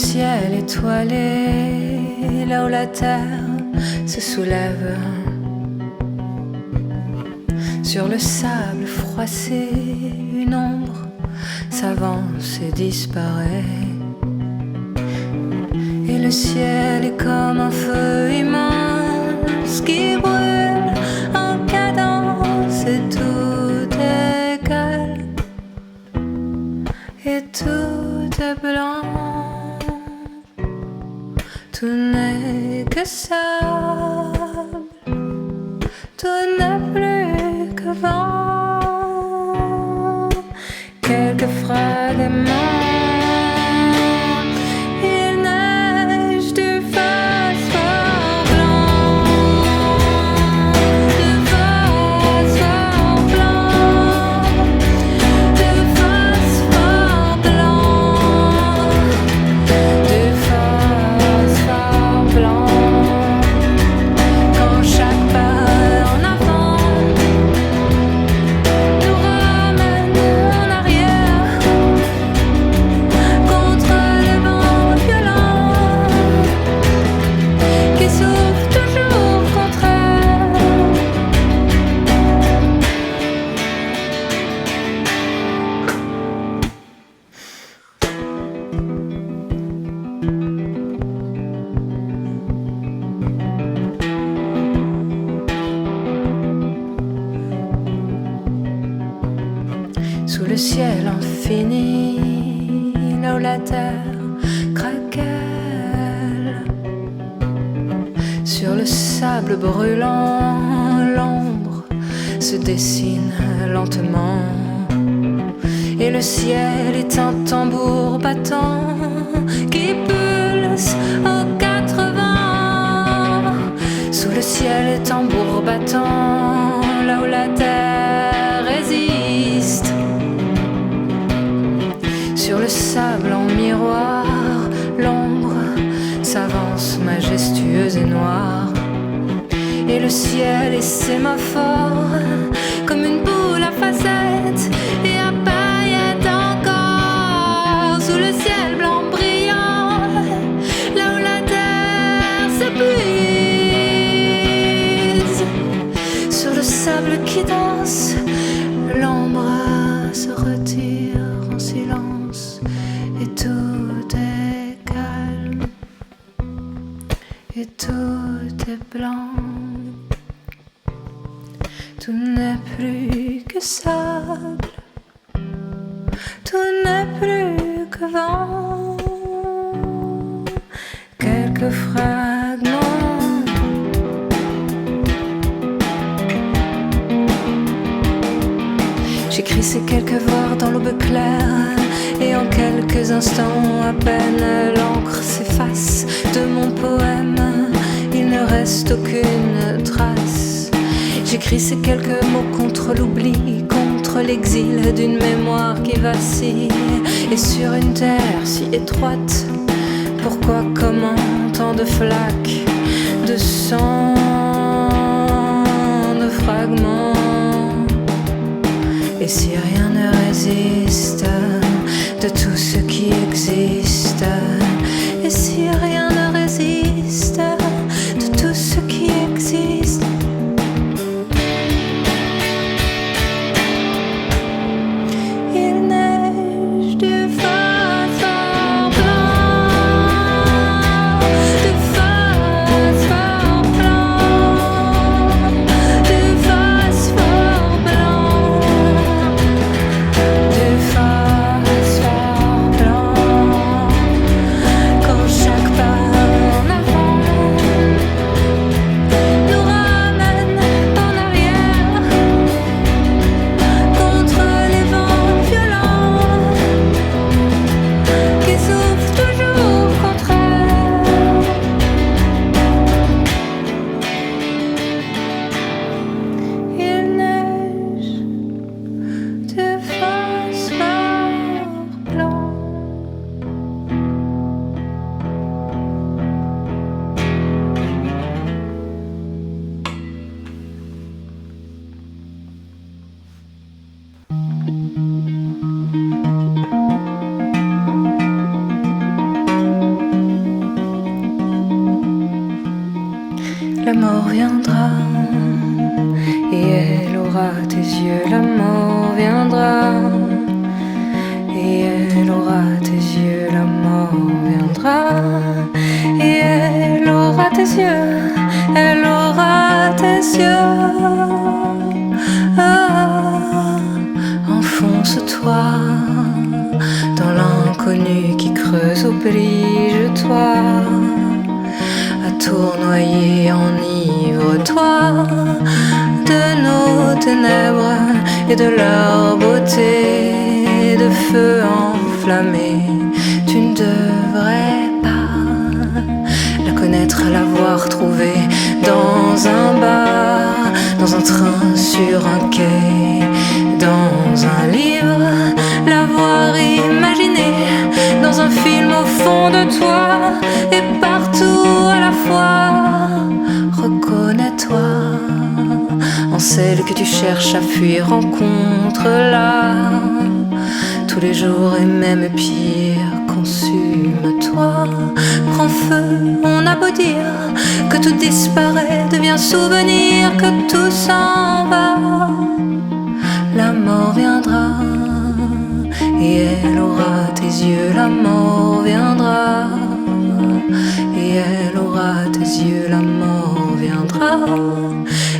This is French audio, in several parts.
ciel étoilé, là où la terre se soulève. Sur le sable froissé, une ombre s'avance et disparaît. Et le ciel est comme un feu immense qui brûle en cadence et tout est calme et tout est blanc. Tout n'est que sable, tout n'est plus que vent. Quelques fragments, il neige du phosphore blanc, du phosphore blanc, du phosphore blanc, du phosphore blanc. Quand chaque pas en avant nous ramène en arrière contre le vent violent qui souffle toujours contre elle. Sous le ciel infini, là où la terre craquelle, sur le sable brûlant, l'ombre se dessine lentement. Et le ciel est un tambour battant qui pulse aux 80. Sous le ciel est tambour battant, là où la terre résiste. Sur le sable en miroir, l'ombre s'avance majestueuse et noire. Et le ciel est sémaphore, comme une boule à facettes et à paillettes encore. Sous le ciel blanc brillant, là où la terre s'épuise. Sur le sable qui danse, l'ombre se retire en silence. Et tout est calme, et tout est blanc. Tout n'est plus que sable, tout n'est plus que vent. Quelques fragments, j'écris ces quelques vers dans l'aube claire. Et en quelques instants, à peine l'encre s'efface de mon poème, il ne reste aucune trace. J'écris ces quelques mots contre l'oubli, contre l'exil d'une mémoire qui vacille. Et sur une terre si étroite, pourquoi, comment, tant de flaques, de sang, de fragments. Et si rien ne résiste de tout ce qui existe, et si rien ne résiste de tout ce qui existe, il neige du phosphore blanc, du phosphore blanc, du phosphore blanc, du phosphore blanc. mort viendra et elle aura tes yeux. La mort viendra et elle aura tes yeux. La mort viendra et elle aura tes yeux. Elle aura tes yeux. Ah, enfonce-toi dans l'inconnu qui creuse. Oblige-toi à tournoyer, enivre-toi de nos ténèbres et de leur beauté de feu enflammé. Tu ne devrais pas la connaître, l'avoir trouvée dans un bar, dans un train, sur un quai, dans un livre, l'avoir imaginée dans un film au fond de toi et partout à la fois. Reconnais-toi en celle que tu cherches à fuir. Rencontre-la tous les jours et même pire. Consume-toi, prends feu. On a beau dire que tout disparaît, devient souvenir, que tout s'en va. La mort viendra et elle aura tes yeux. La mort viendra et elle aura tes yeux. La mort viendra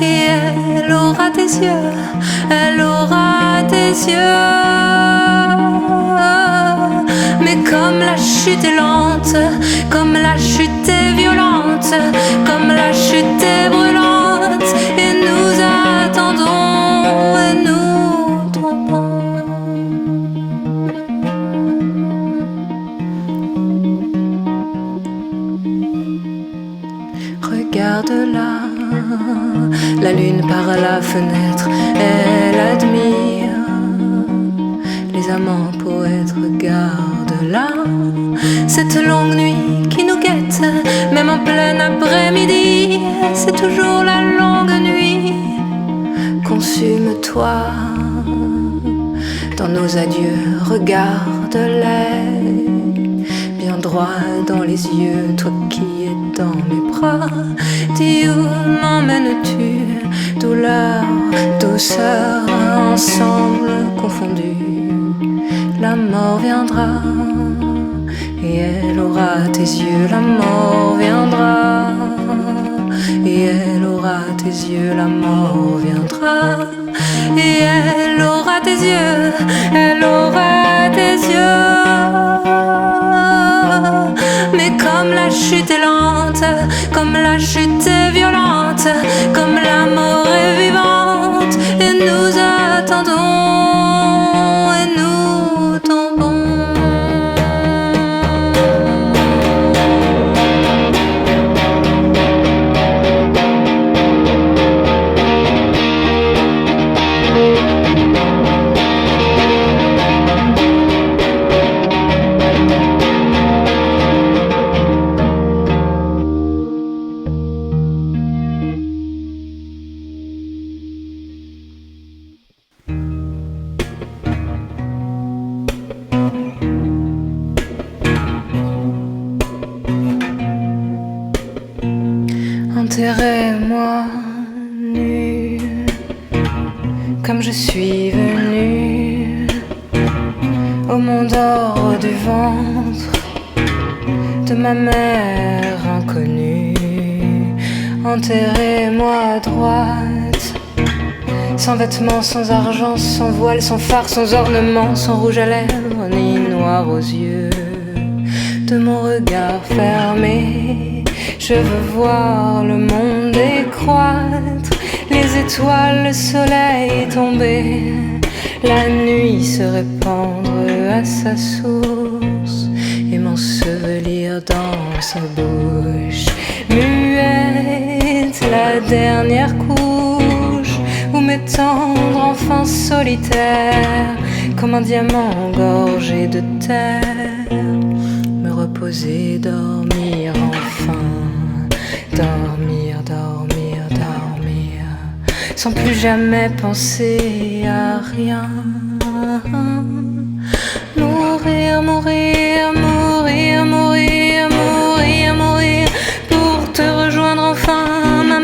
et elle aura tes yeux. Elle aura tes yeux. Mais comme la chute est lente, comme la chute est violente, comme la chute est brûlante, et nous attendons et nous tombons. Regarde-la, la lune par la fenêtre, elle admire les amants poètes. Regarde-la, cette longue nuit qui nous guette, même en plein après-midi, c'est toujours la longue nuit. Consume-toi dans nos adieux, regarde-les bien droit dans les yeux, toi qui es dans mes bras. Dis où m'emmènes-tu, douleur, douceur, ensemble confondus. La mort viendra et elle aura tes yeux. La mort viendra et elle aura tes yeux. La mort viendra et elle aura tes yeux. Elle aura tes yeux. Mais comme la chute est lente, comme la chute est violente, comme la mort est vivante, et nous attendons et nous tombons. Enterrez-moi nu comme je suis venue au monde hors du ventre de ma mère inconnue. Enterrez-moi à droite, sans vêtements, sans argent, sans voile, sans phare, sans ornement, sans rouge à lèvres, ni noir aux yeux. De mon regard fermé, je veux voir le monde décroître, les étoiles, le soleil tomber, la nuit se répandre à sa source et m'ensevelir dans sa bouche muette, la dernière couche où mes tendres enfants solitaires, comme un diamant engorgé de terre, me reposer, dormir enfin. Dormir, dormir, dormir, sans plus jamais penser à rien. Mourir, mourir, mourir, mourir, mourir, mourir, pour te rejoindre enfin, ma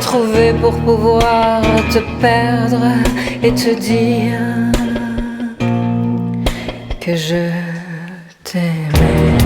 retrouver pour pouvoir te perdre et te dire que je t'aimais.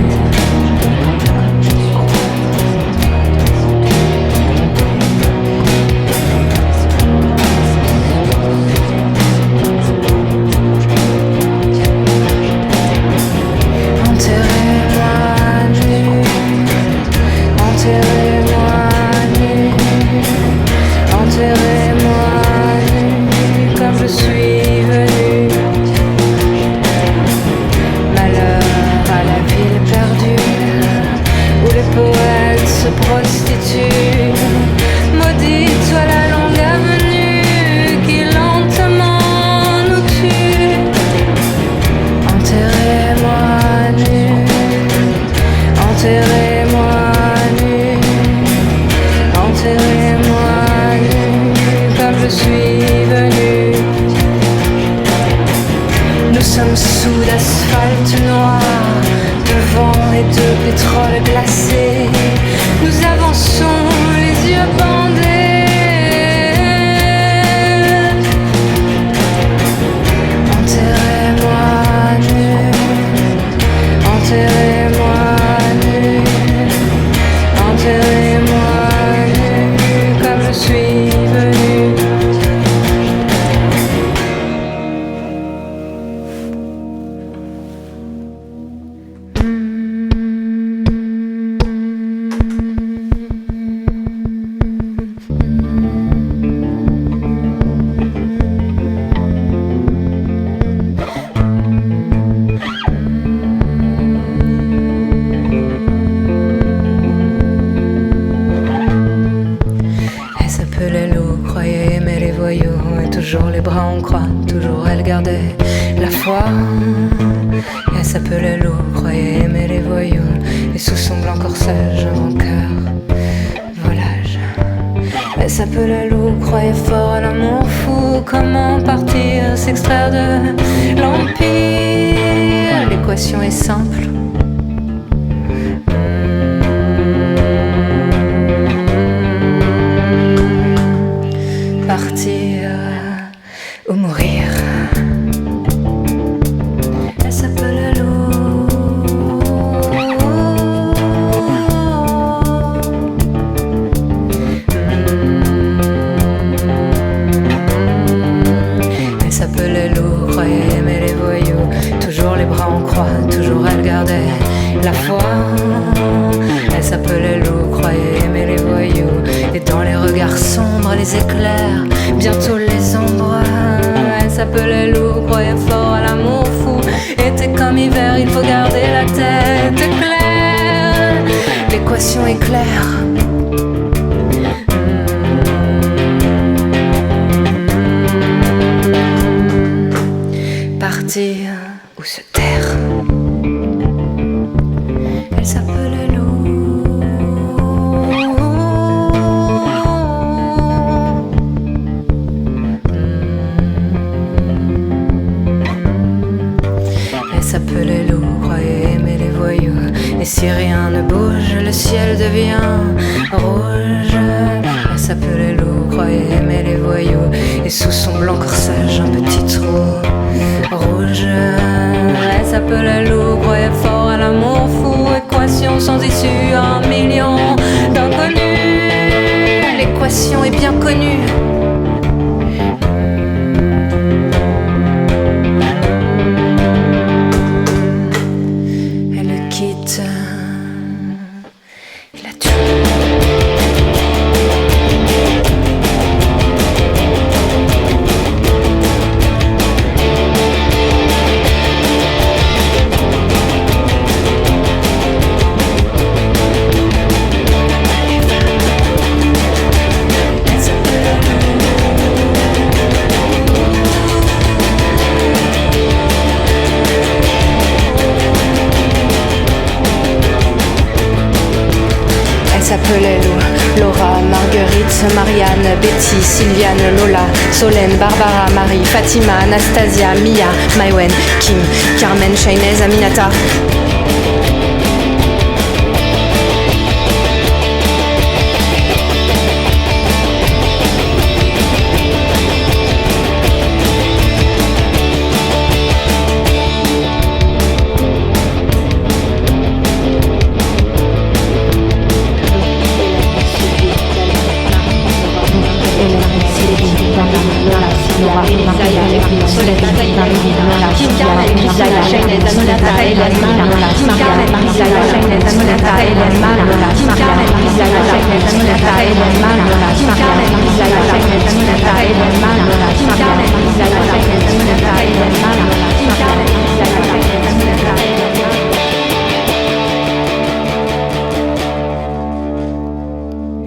Laura, Marguerite, Marianne, Betty, Sylviane, Lola, Solène, Barbara, Marie, Fatima, Anastasia, Mia, Maïwen, Kim, Carmen, Shainez, Aminata.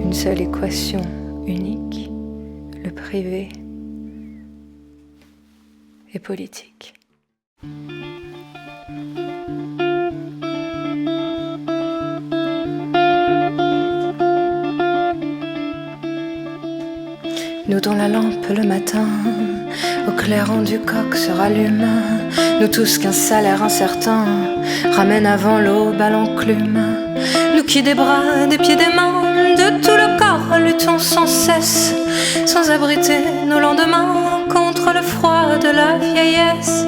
Une seule équation unique, le privé et politique. Nous dont la lampe le matin, au clairon du coq se rallume, nous tous qu'un salaire incertain ramène avant l'aube à l'enclume. Nous qui des bras, des pieds, des mains, de tout le corps luttons sans cesse, sans abriter nos lendemains contre le froid de la vieillesse.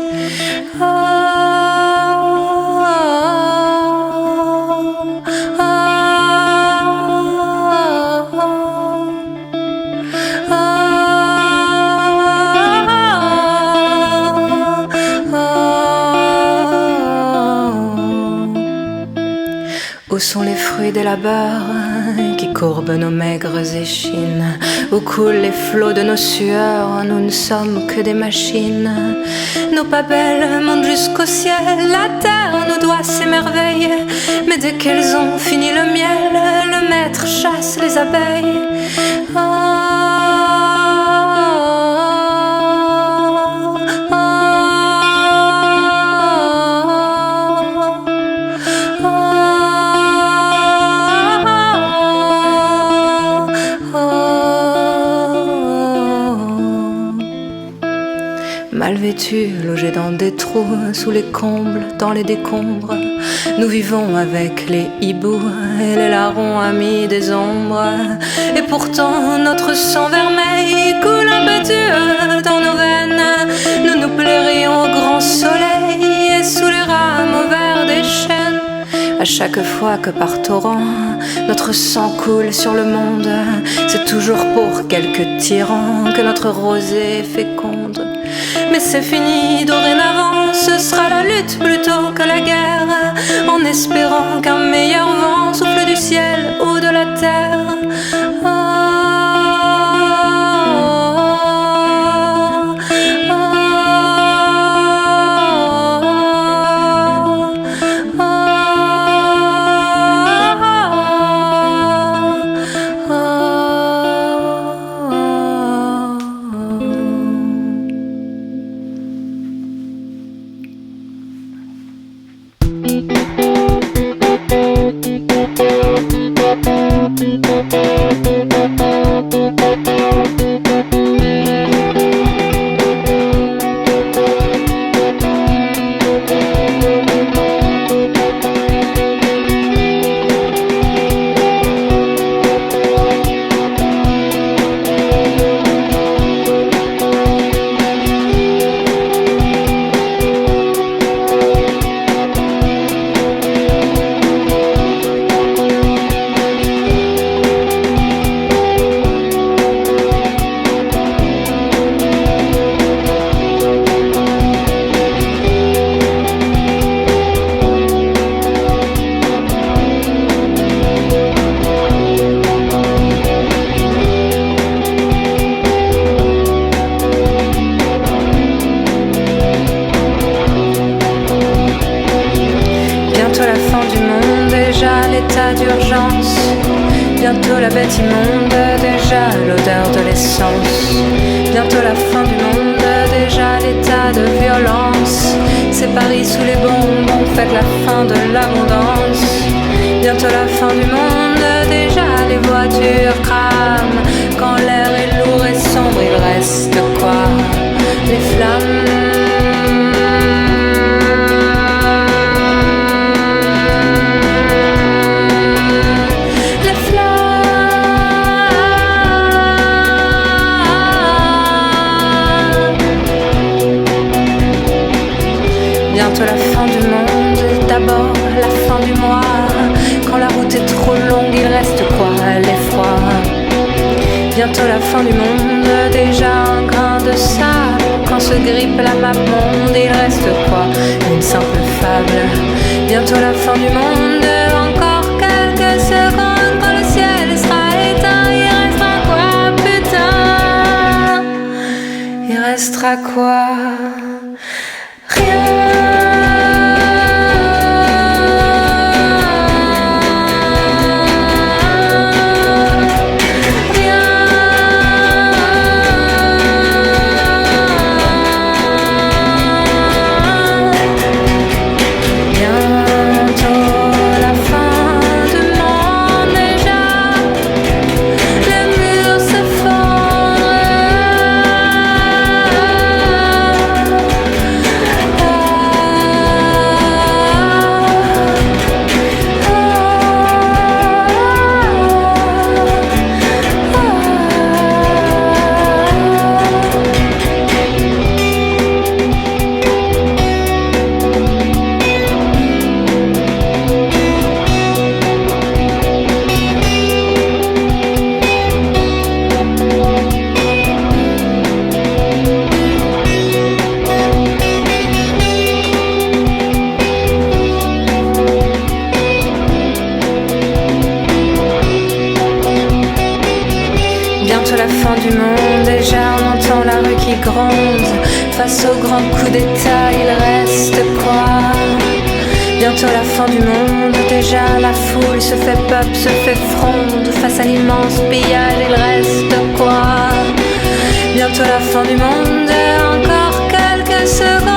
Où sont les fruits des labeurs qui courbent nos maigres échines? Où coulent les flots de nos sueurs? Nous ne sommes que des machines. Nos pas belles montent jusqu'au ciel, la terre nous doit s'émerveiller. Mais dès qu'elles ont fini le miel, le maître chasse les abeilles. Mal vêtus, logés dans des trous, sous les combles, dans les décombres, nous vivons avec les hiboux et les larrons amis des ombres. Et pourtant notre sang vermeil coule impétueux dans nos veines. Nous nous plairions au grand soleil et sous les rames au vert des chênes. À chaque fois que par torrent notre sang coule sur le monde, c'est toujours pour quelques tyrans que notre rosée féconde. Mais c'est fini dorénavant, ce sera la lutte plutôt que la guerre, en espérant qu'un meilleur vent souffle du ciel ou de la terre. Bientôt la bête immonde, déjà l'odeur de l'essence. Bientôt la fin du monde, déjà l'état de violence. C'est Paris sous les bombes, on fête la fin de l'abondance. Bientôt la fin du monde, déjà les voitures crament. Quand l'air est lourd et sombre, il reste quoi? Les flammes. Bientôt la fin du monde, d'abord la fin du mois. Quand la route est trop longue, il reste quoi? L'effroi. Bientôt la fin du monde, déjà un grain de sable. se grippe la map monde. Il reste quoi? Une simple fable. Bientôt la fin du monde. Encore quelques secondes quand le ciel sera éteint. Il restera quoi, putain? Il restera quoi? Rien. Face au grand coup d'état, il reste quoi? Bientôt la fin du monde. Déjà la foule se fait peuple, se fait fronde. Face à l'immense pillage, il reste quoi? Bientôt la fin du monde. Encore quelques secondes.